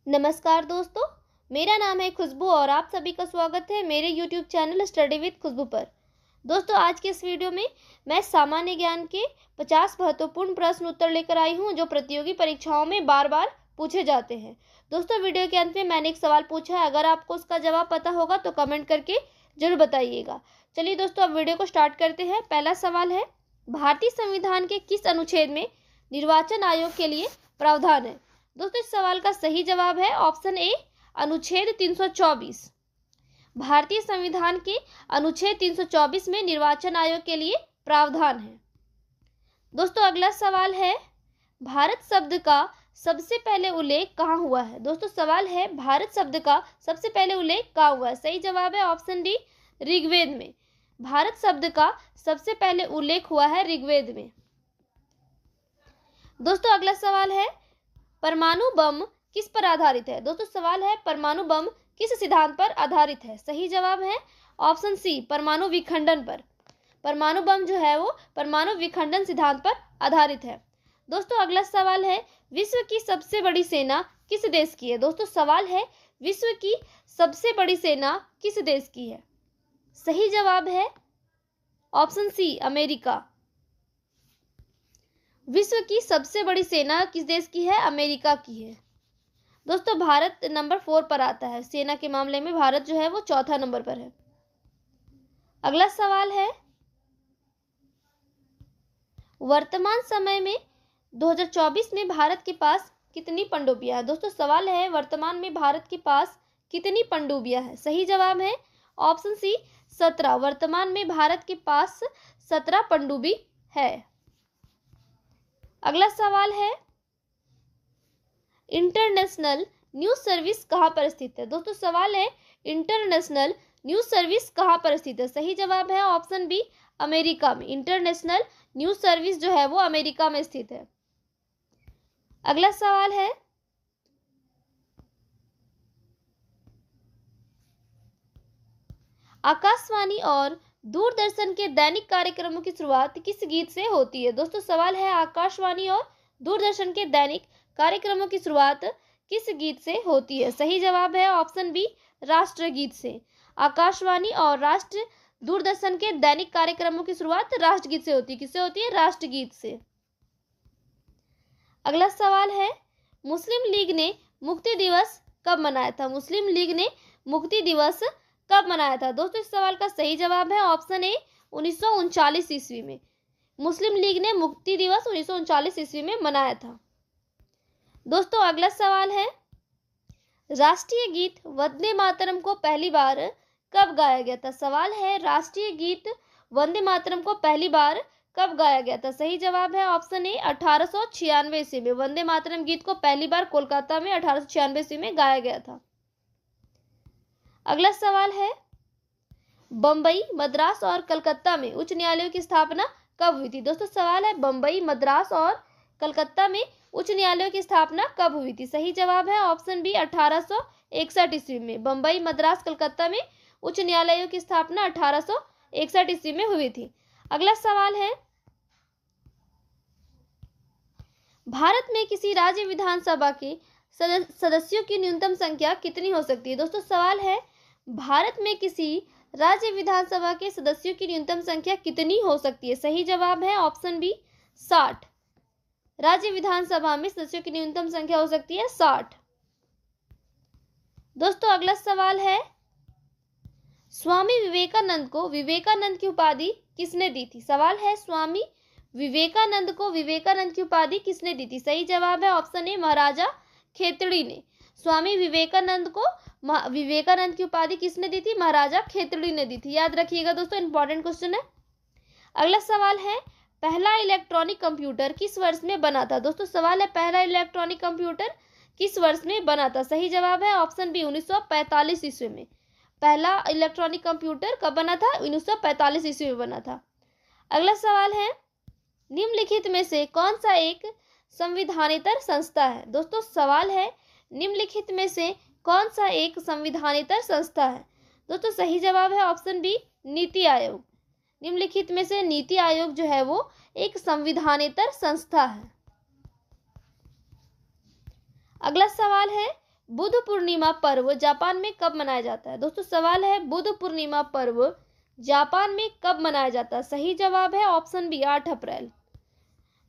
नमस्कार दोस्तों, मेरा नाम है खुशबू और आप सभी का स्वागत है मेरे YouTube चैनल स्टडी विद खुशबू पर। दोस्तों, आज के इस वीडियो में मैं सामान्य ज्ञान के 50 महत्वपूर्ण प्रश्न उत्तर लेकर आई हूं जो प्रतियोगी परीक्षाओं में बार बार पूछे जाते हैं। दोस्तों, वीडियो के अंत में मैंने एक सवाल पूछा है, अगर आपको उसका जवाब पता होगा तो कमेंट करके जरूर बताइएगा। चलिए दोस्तों, अब वीडियो को स्टार्ट करते हैं। पहला सवाल है, भारतीय संविधान के किस अनुच्छेद में निर्वाचन आयोग के लिए प्रावधान है? दोस्तों, इस सवाल का सही जवाब है ऑप्शन ए, अनुच्छेद 324। भारतीय संविधान के अनुच्छेद 324 में निर्वाचन आयोग के लिए प्रावधान है। दोस्तों, अगला सवाल है, भारत शब्द का सबसे पहले उल्लेख कहाँ हुआ है? दोस्तों, सवाल है, भारत शब्द का सबसे पहले उल्लेख कहाँ हुआ है? सही जवाब है ऑप्शन डी, ऋग्वेद में। भारत शब्द का सबसे पहले उल्लेख हुआ है ऋग्वेद में। दोस्तों, अगला सवाल है, परमाणु बम किस पर आधारित है? दोस्तों, सवाल है, परमाणु बम किस सिद्धांत पर आधारित है? सही जवाब है ऑप्शन सी, परमाणु विखंडन पर। परमाणु बम जो है वो परमाणु विखंडन सिद्धांत पर आधारित है। दोस्तों, अगला सवाल है, विश्व की सबसे बड़ी सेना किस देश की है? दोस्तों, सवाल है, विश्व की सबसे बड़ी सेना किस देश की है? सही जवाब है ऑप्शन सी, अमेरिका। विश्व की सबसे बड़ी सेना किस देश की है? अमेरिका की है। दोस्तों, भारत नंबर 4 पर आता है, सेना के मामले में भारत जो है वो चौथा नंबर पर है। अगला सवाल है, वर्तमान समय में 2024 में भारत के पास कितनी पनडुब्बियां हैं? दोस्तों, सवाल है, वर्तमान में भारत के पास कितनी पनडुब्बियां हैं? सही जवाब है ऑप्शन सी, 17। वर्तमान में भारत के पास 17 पनडुब्बी है। अगला सवाल है, इंटरनेशनल न्यूज सर्विस कहाँ पर स्थित है? दोस्तों, सवाल है, इंटरनेशनल न्यूज सर्विस कहाँ पर स्थित है? सही जवाब है ऑप्शन बी, अमेरिका में। इंटरनेशनल न्यूज सर्विस जो है वो अमेरिका में स्थित है। अगला सवाल है, आकाशवाणी और दूरदर्शन के दैनिक कार्यक्रमों की शुरुआत किस गीत से होती है? दोस्तों, सवाल है, आकाशवाणी और दूरदर्शन के दैनिक कार्यक्रमों की शुरुआत किस गीत से होती है? सही जवाब है ऑप्शन बी, राष्ट्रगीत से। आकाशवाणी और दूरदर्शन के दैनिक कार्यक्रमों की शुरुआत राष्ट्रगीत से होती है। किससे होती है? राष्ट्रगीत से। अगला सवाल है, मुस्लिम लीग ने मुक्ति दिवस कब मनाया था? मुस्लिम लीग ने मुक्ति दिवस कब मनाया था? दोस्तों, इस सवाल का सही जवाब है ऑप्शन ए, 1939 ईस्वी में। मुस्लिम लीग ने मुक्ति दिवस 1939 ईस्वी में मनाया था। दोस्तों, अगला सवाल है, राष्ट्रीय गीत वंदे मातरम को पहली बार कब गाया गया था? सवाल है, राष्ट्रीय गीत वंदे मातरम को पहली बार कब गाया गया था? सही जवाब है ऑप्शन ए, 1896 ईस्वी में। वंदे मातरम गीत को पहली बार कोलकाता में 1896 ईस्वी में गाया गया था। अगला सवाल है, बंबई, मद्रास और कलकत्ता में उच्च न्यायालयों की स्थापना कब हुई थी? दोस्तों, सवाल है, बंबई, मद्रास और कलकत्ता में उच्च न्यायालयों की स्थापना कब हुई थी? सही जवाब है ऑप्शन बी, 1861 ईस्वी में। बंबई, मद्रास, कलकत्ता में उच्च न्यायालयों की स्थापना 1861 ईस्वी में हुई थी। अगला सवाल है, भारत में किसी राज्य विधानसभा के सदस्यों की न्यूनतम संख्या कितनी हो सकती है? दोस्तों, सवाल है, भारत में किसी राज्य विधानसभा के सदस्यों की न्यूनतम संख्या कितनी हो सकती है? सही जवाब है ऑप्शन बी, 60। राज्य विधानसभा में सदस्यों की न्यूनतम संख्या हो सकती है 60। दोस्तों, अगला सवाल है, स्वामी विवेकानंद को विवेकानंद की उपाधि किसने दी थी? सवाल है, स्वामी विवेकानंद को विवेकानंद की उपाधि किसने दी थी? सही जवाब है ऑप्शन ए, महाराजा खेतड़ी ने। स्वामी विवेकानंद को विवेकानंद की उपाधि किसने दी थी? महाराजा खेतड़ी ने दी थी। याद रखिएगा दोस्तों, इंपॉर्टेंट क्वेश्चन है। अगला सवाल है, पहला इलेक्ट्रॉनिक कंप्यूटर किस वर्ष में बना था? दोस्तों, सवाल है, पहला इलेक्ट्रॉनिक कंप्यूटर किस वर्ष में बना था? सही जवाब है ऑप्शन बी, 1945 ईस्वी में। पहला इलेक्ट्रॉनिक कंप्यूटर कब बना था? 1945 ईस्वी में बना था। अगला सवाल है, निम्नलिखित में से कौन सा एक संविधानेतर संस्था है? दोस्तों, सवाल है, निम्नलिखित में से कौन सा एक संविधानेतर संस्था है? दोस्तों, सही जवाब है ऑप्शन बी, नीति आयोग। निम्नलिखित में से नीति आयोग जो है वो एक संविधानेतर संस्था है। अगला सवाल है, बुद्ध पूर्णिमा पर्व जापान में कब मनाया जाता है? दोस्तों सवाल है बुद्ध पूर्णिमा पर्व जापान में कब मनाया जाता है? सही जवाब है ऑप्शन बी 8 अप्रैल।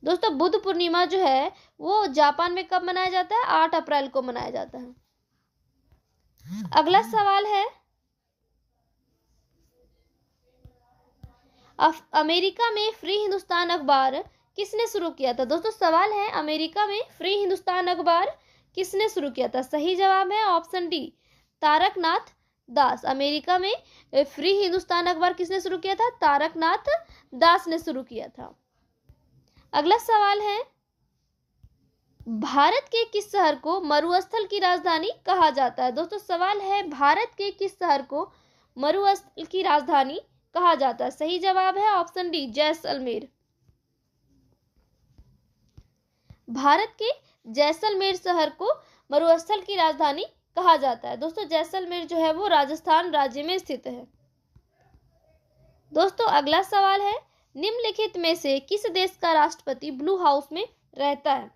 दोस्तों बुद्ध पूर्णिमा जो है वो जापान में कब मनाया जाता है? 8 अप्रैल को मनाया जाता है। अगला सवाल है अमेरिका में फ्री हिंदुस्तान अखबार किसने शुरू किया था? दोस्तों सवाल है अमेरिका में फ्री हिंदुस्तान अखबार किसने शुरू किया था? सही जवाब है ऑप्शन डी तारकनाथ दास। अमेरिका में फ्री हिंदुस्तान अखबार किसने शुरू किया था? तारकनाथ दास ने शुरू किया था। अगला सवाल है भारत के किस शहर को मरुस्थल की राजधानी कहा जाता है? दोस्तों सवाल है भारत के किस शहर को मरुस्थल की राजधानी कहा जाता है? सही जवाब है ऑप्शन डी जैसलमेर। भारत के जैसलमेर शहर को मरुस्थल की राजधानी कहा जाता है। दोस्तों जैसलमेर जो है वो राजस्थान राज्य में स्थित है। दोस्तों अगला सवाल है निम्नलिखित में से किस देश का राष्ट्रपति ब्लू हाउस में रहता है?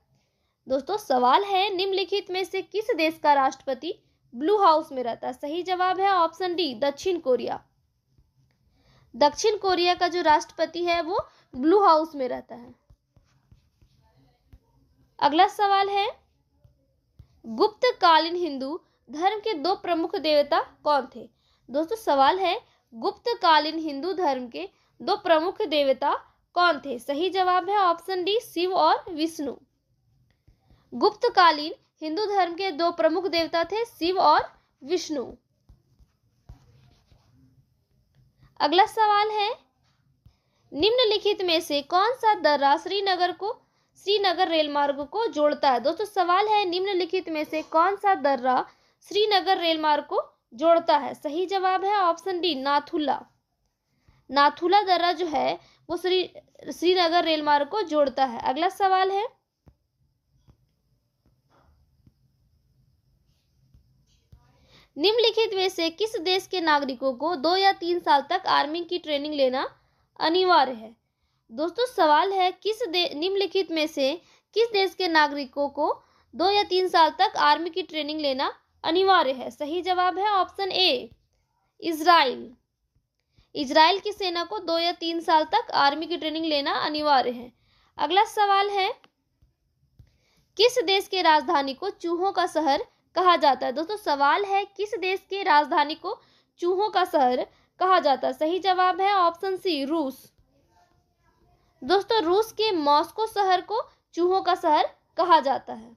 दोस्तों सवाल है निम्नलिखित में से किस देश का राष्ट्रपति ब्लू हाउस में रहता है? सही जवाब है ऑप्शन डी दक्षिण कोरिया। दक्षिण कोरिया का जो राष्ट्रपति है वो ब्लू हाउस में रहता है। अगला सवाल है गुप्त कालीन हिंदू धर्म के दो प्रमुख देवता कौन थे? दोस्तों सवाल है गुप्त कालीन हिंदू धर्म के दो प्रमुख देवता कौन थे? सही जवाब है ऑप्शन डी शिव और विष्णु। गुप्त कालीन हिंदू धर्म के दो प्रमुख देवता थे शिव और विष्णु। अगला सवाल है निम्नलिखित में से कौन सा दर्रा श्रीनगर रेल मार्ग को जोड़ता है? दोस्तों सवाल है निम्नलिखित में से कौन सा दर्रा श्रीनगर रेल मार्ग को जोड़ता है? सही जवाब है ऑप्शन डी नाथुला। नाथुला दर्रा जो है वो श्रीनगर रेल मार्ग को जोड़ता है। अगला सवाल है निम्नलिखित में से किस देश के नागरिकों को 2 या 3 साल तक आर्मी की ट्रेनिंग लेना अनिवार्य है? दोस्तों सवाल है निम्नलिखित में से किस देश के नागरिकों को 2 या 3 साल तक आर्मी की ट्रेनिंग लेना अनिवार्य है? सही जवाब है ऑप्शन ए इजराइल। इजराइल की सेना को 2 या 3 साल तक आर्मी की ट्रेनिंग लेना अनिवार्य है। अगला सवाल है किस देश के राजधानी को चूहों का शहर कहा जाता है? दोस्तों सवाल है किस देश के राजधानी को चूहों का शहर कहा जाता है? सही जवाब है ऑप्शन सी रूस। दोस्तों रूस के मॉस्को शहर को चूहों का शहर कहा जाता है।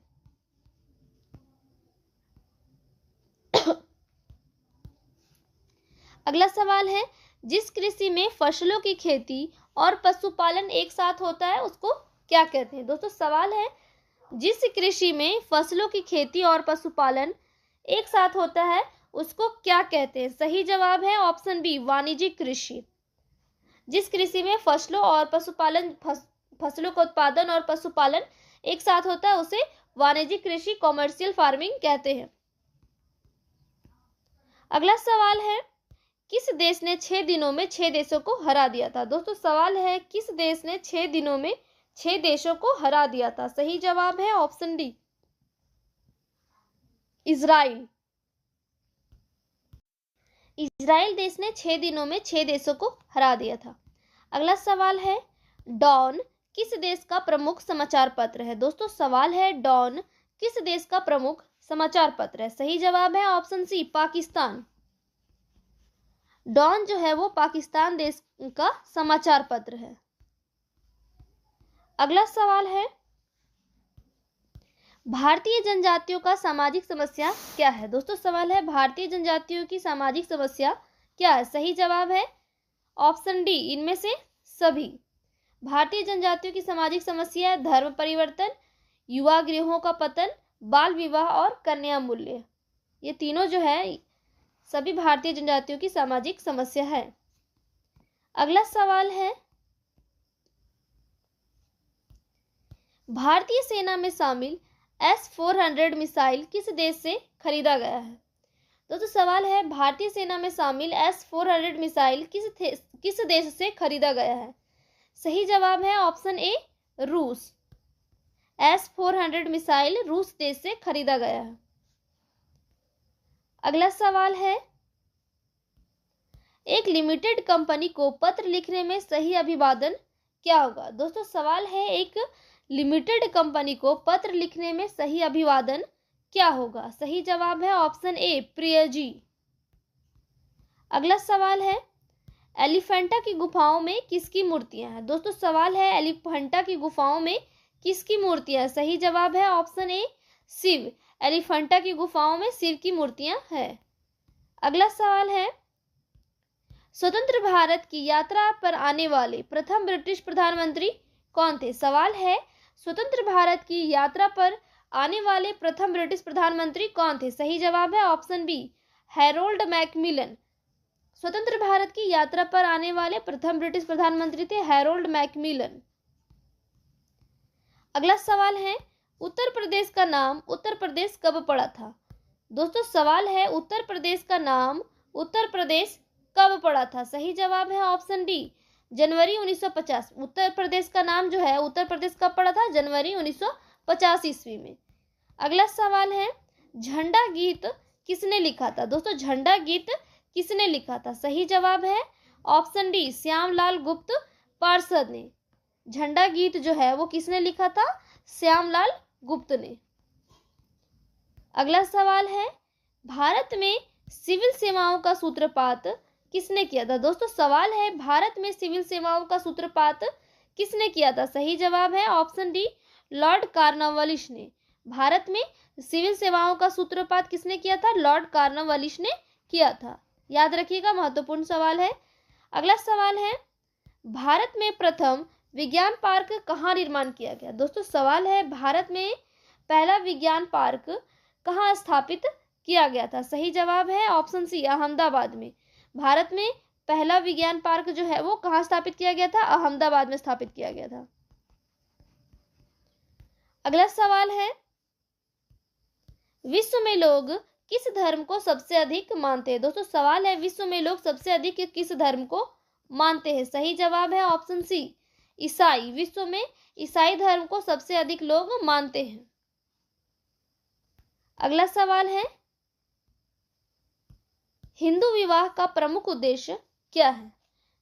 अगला सवाल है जिस कृषि में फसलों की खेती और पशुपालन एक साथ होता है उसको क्या कहते हैं? दोस्तों सवाल है जिस कृषि में फसलों की खेती और पशुपालन एक साथ होता है उसको क्या कहते हैं? सही जवाब है ऑप्शन बी वाणिज्यिक कृषि। जिस कृषि में फसलों और पशुपालन फसलों का उत्पादन और पशुपालन एक साथ होता है उसे वाणिज्यिक कृषि कॉमर्शियल फार्मिंग कहते हैं। अगला सवाल है किस देश ने 6 दिनों में 6 देशों को हरा दिया था? दोस्तों सवाल है किस देश ने 6 दिनों में 6 देशों को हरा दिया था? सही जवाब है ऑप्शन डी इजराइल। इजराइल देश ने 6 दिनों में 6 देशों को हरा दिया था। अगला सवाल है डॉन किस देश का प्रमुख समाचार पत्र है? दोस्तों सवाल है डॉन किस देश का प्रमुख समाचार पत्र है? सही जवाब है ऑप्शन सी पाकिस्तान। डॉन जो है वो पाकिस्तान देश का समाचार पत्र है। अगला सवाल है भारतीय जनजातियों का सामाजिक समस्या क्या है? दोस्तों सवाल है भारतीय जनजातियों की सामाजिक समस्या क्या है? सही जवाब है ऑप्शन डी इनमें से सभी। भारतीय जनजातियों की सामाजिक समस्या है धर्म परिवर्तन, युवा गृहों का पतन, बाल विवाह और कन्या मूल्य। ये तीनों जो है सभी भारतीय जनजातियों की सामाजिक समस्या है। अगला सवाल है भारतीय सेना में शामिल S-400 मिसाइल किस देश से खरीदा गया है? तो सवाल है भारतीय सेना में शामिल S-400 मिसाइल किस देश से खरीदा गया है? सही जवाब है ऑप्शन ए रूस। S-400 मिसाइल रूस देश से खरीदा गया है। अगला सवाल है, एक लिमिटेड कंपनी को पत्र लिखने में सही अभिवादन क्या होगा। दोस्तों सवाल है, एक लिमिटेड कंपनी को पत्र लिखने में सही अभिवादन क्या होगा। सही जवाब है ऑप्शन ए, प्रिय जी। अगला सवाल है, एलिफेंटा की गुफाओं में किसकी मूर्तियां हैं। दोस्तों सवाल है, एलिफेंटा की गुफाओं में किसकी मूर्तियां। सही जवाब है ऑप्शन ए, शिव। एलिफेंटा की गुफाओं में शिव की मूर्तियां हैं। अगला सवाल है, स्वतंत्र भारत की यात्रा पर आने वाले प्रथम ब्रिटिश प्रधानमंत्री कौन थे। सवाल है, स्वतंत्र भारत की यात्रा पर आने वाले प्रथम ब्रिटिश प्रधानमंत्री कौन थे। सही जवाब है ऑप्शन बी, हैरोल्ड मैकमिलन। स्वतंत्र भारत की यात्रा पर आने वाले प्रथम ब्रिटिश प्रधानमंत्री थे हैरोल्ड मैकमिलन। अगला सवाल है, उत्तर प्रदेश का नाम उत्तर प्रदेश कब पड़ा था। दोस्तों सवाल है, उत्तर प्रदेश का नाम उत्तर प्रदेश कब पड़ा था। सही जवाब है ऑप्शन डी, जनवरी 1950। उत्तर प्रदेश का नाम जो है उत्तर प्रदेश कब पड़ा था, जनवरी 1950 ईस्वी में। अगला सवाल है, झंडा गीत किसने लिखा था। दोस्तों झंडा गीत किसने लिखा था। सही जवाब है ऑप्शन डी, श्यामलाल गुप्त पार्षद ने। झंडा गीत जो है वो किसने लिखा था, श्यामलाल गुप्त ने। अगला सवाल है, भारत में सिविल सेवाओं का सूत्रपात किसने किया था। दोस्तों सवाल है, भारत में सिविल सेवाओं का सूत्रपात किसने किया था। सही जवाब है ऑप्शन डी, लॉर्ड कॉर्नवालिस ने। भारत में सिविल सेवाओं का सूत्रपात किसने किया था, लॉर्ड कॉर्नवालिस ने किया था। याद रखिएगा, महत्वपूर्ण सवाल है। अगला सवाल है, भारत में प्रथम विज्ञान पार्क कहाँ निर्माण किया गया। दोस्तों सवाल है, भारत में पहला विज्ञान पार्क कहाँ स्थापित किया गया था। सही जवाब है ऑप्शन सी, अहमदाबाद में। भारत में पहला विज्ञान पार्क जो है वो कहाँ स्थापित किया गया था, अहमदाबाद में स्थापित किया गया था। अगला सवाल है, विश्व में लोग किस धर्म को सबसे अधिक मानते हैं। दोस्तों सवाल है, विश्व में लोग सबसे अधिक किस धर्म को मानते हैं। सही जवाब है ऑप्शन सी, ईसाई। विश्व में ईसाई धर्म को सबसे अधिक लोग मानते हैं। अगला सवाल है, हिंदू विवाह का प्रमुख उद्देश्य क्या है।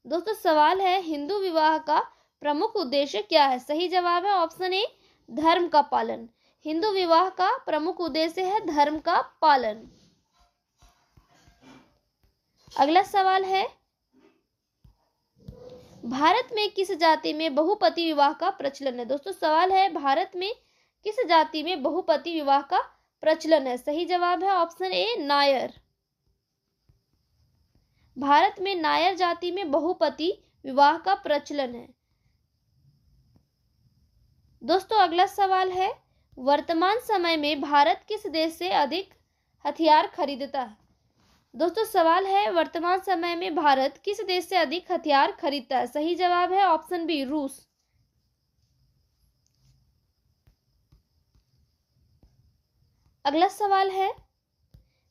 दोस्तों सवाल है, हिंदू विवाह का प्रमुख उद्देश्य क्या है। सही जवाब है ऑप्शन ए, धर्म का पालन। हिंदू विवाह का प्रमुख उद्देश्य है धर्म का पालन। अगला सवाल है, भारत में किस जाति में बहुपति विवाह का प्रचलन है। दोस्तों सवाल है, भारत में किस जाति में बहुपति विवाह का प्रचलन है। सही जवाब है ऑप्शन ए, नायर। भारत में नायर जाति में बहुपति विवाह का प्रचलन है। दोस्तों अगला सवाल है, वर्तमान समय में भारत किस देश से अधिक हथियार खरीदता है। दोस्तों सवाल है, वर्तमान समय में भारत किस देश से अधिक हथियार खरीदता है। सही जवाब है ऑप्शन बी, रूस। अगला सवाल है,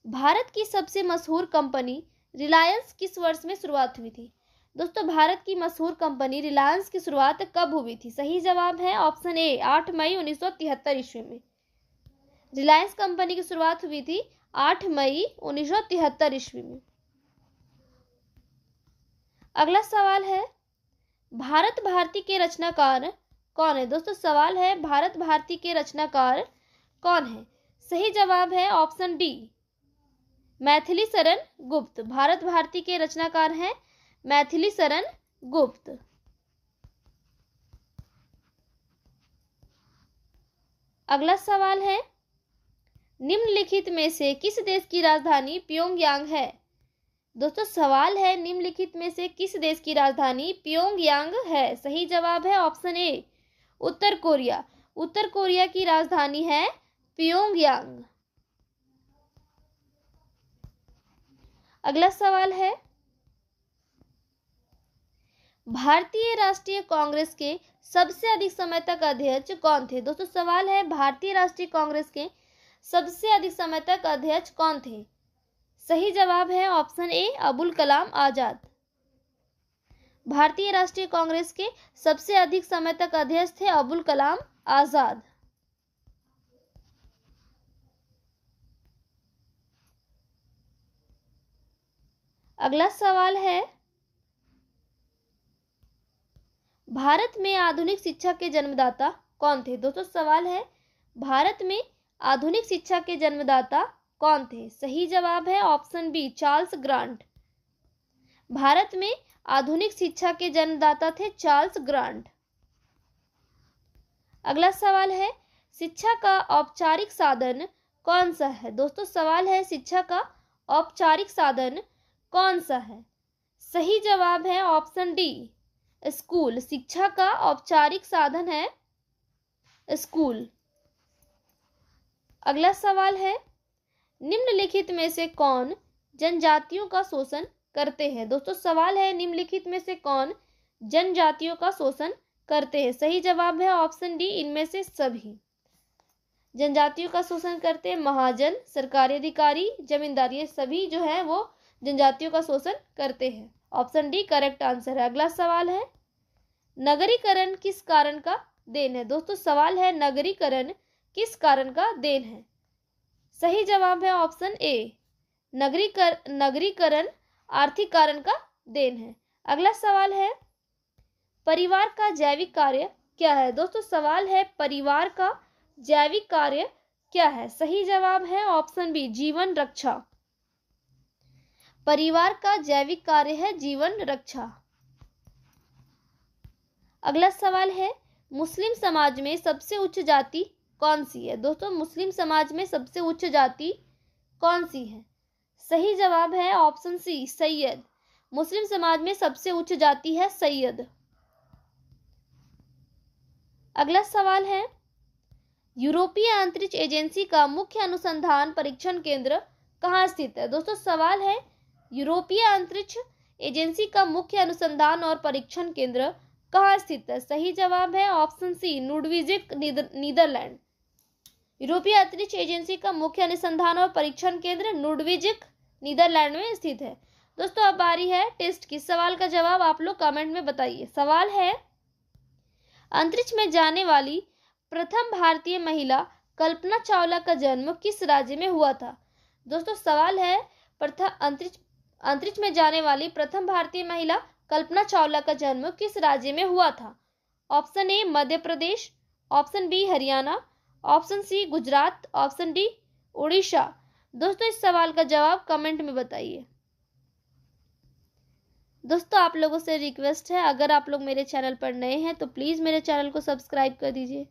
भारत की सबसे मशहूर कंपनी रिलायंस किस वर्ष में शुरुआत हुई थी। दोस्तों भारत की मशहूर कंपनी रिलायंस की शुरुआत कब हुई थी। सही जवाब है ऑप्शन ए, 8 मई 1973 ईस्वी में। रिलायंस कंपनी की शुरुआत हुई थी 8 मई 1973 ईस्वी में। अगला सवाल है, भारत भारती के रचनाकार कौन है। दोस्तों सवाल है, भारत भारती के रचनाकार कौन है। सही जवाब है ऑप्शन डी, मैथिली शरण गुप्त। भारत भारती के रचनाकार हैं मैथिली शरण गुप्त। अगला सवाल है, निम्नलिखित में से किस देश की राजधानी प्योंगयांग है। दोस्तों सवाल है, निम्नलिखित में से किस देश की राजधानी प्योंगयांग है। सही जवाब है option A, Uttar Korea. Uttar Korea की राजधानी है प्योंगयांग। अगला सवाल है, भारतीय राष्ट्रीय कांग्रेस के सबसे अधिक समय तक अध्यक्ष कौन थे। दोस्तों सवाल है, भारतीय राष्ट्रीय कांग्रेस के सबसे अधिक समय तक अध्यक्ष कौन थे। सही जवाब है ऑप्शन ए, अबुल कलाम आजाद। भारतीय राष्ट्रीय कांग्रेस के सबसे अधिक समय तक अध्यक्ष थे अबुल कलाम आजाद। अगला सवाल है, भारत में आधुनिक शिक्षा के जन्मदाता कौन थे? दोस्तों सवाल है, भारत में आधुनिक शिक्षा के जन्मदाता कौन थे? सही जवाब है option B, Charles Grant. Bharat में आधुनिक शिक्षा के जन्मदाता थे चार्ल्स ग्रांट। अगला सवाल है, शिक्षा का औपचारिक साधन कौन सा है? दोस्तों सवाल है, शिक्षा का औपचारिक साधन कौन सा है? सही जवाब है ऑप्शन डी, स्कूल। शिक्षा का औपचारिक साधन है स्कूल। अगला सवाल है, निम्नलिखित में से कौन जनजातियों का शोषण करते हैं? दोस्तों सवाल है, निम्नलिखित में से कौन जनजातियों का शोषण करते हैं? सही जवाब है ऑप्शन डी, इनमें से सभी। जनजातियों का शोषण करते हैं महाजन, सरकारी अधिकारी, जमींदार, ये सभी जो है वो जनजातियों का शोषण करते हैं। ऑप्शन डी करेक्ट आंसर है। अगला सवाल है, नगरीकरण किस कारण का देन है? दोस्तों सवाल है, नगरीकरण किस कारण का देन है? सही जवाब है ऑप्शन ए, नगरीकरण आर्थिक कारण का देन है। अगला सवाल है, परिवार का जैविक कार्य क्या है? दोस्तों सवाल है, परिवार का जैविक कार्य क्या है? सही जवाब है ऑप्शन बी, जीवन रक्षा। परिवार का जैविक कार्य है जीवन रक्षा। अगला सवाल है, मुस्लिम समाज में सबसे उच्च जाति कौन सी है? दोस्तों मुस्लिम समाज में सबसे उच्च जाति कौन सी है? सही जवाब है ऑप्शन सी, सैयद। मुस्लिम समाज में सबसे उच्च जाति है सैयद। अगला सवाल है, यूरोपीय अंतरिक्ष एजेंसी का मुख्य अनुसंधान परीक्षण केंद्र कहाँ स्थित है? दोस्तों सवाल है, यूरोपीय अंतरिक्ष एजेंसी का मुख्य अनुसंधान और परीक्षण केंद्र कहाँ स्थित है? सही जवाब है ऑप्शन सी, नुडविजिक, नीदरलैंड। यूरोपीय अंतरिक्ष एजेंसी का मुख्य अनुसंधान और परीक्षण केंद्र नुडविजिक, नीदरलैंड में स्थित है। दोस्तों अब बारी है टेस्ट की। सवाल का जवाब आप लोग कमेंट में बताइए। सवाल है, अंतरिक्ष में जाने वाली प्रथम भारतीय महिला कल्पना चावला का जन्म किस राज्य में हुआ था? दोस्तों सवाल है, अंतरिक्ष में जाने वाली प्रथम भारतीय महिला कल्पना चावला का जन्म किस राज्य में हुआ था? Option A Madhya Pradesh, option B Haryana, option C Gujarat, option D Orissa. दोस्तों इस सवाल का जवाब कमेंट में बताइए। दोस्तों आप लोगों से रिक्वेस्ट है, अगर आप लोग मेरे चैनल पर नए हैं तो प्लीज़ मेरे चैनल को सब्सक्राइब कर दीजिए।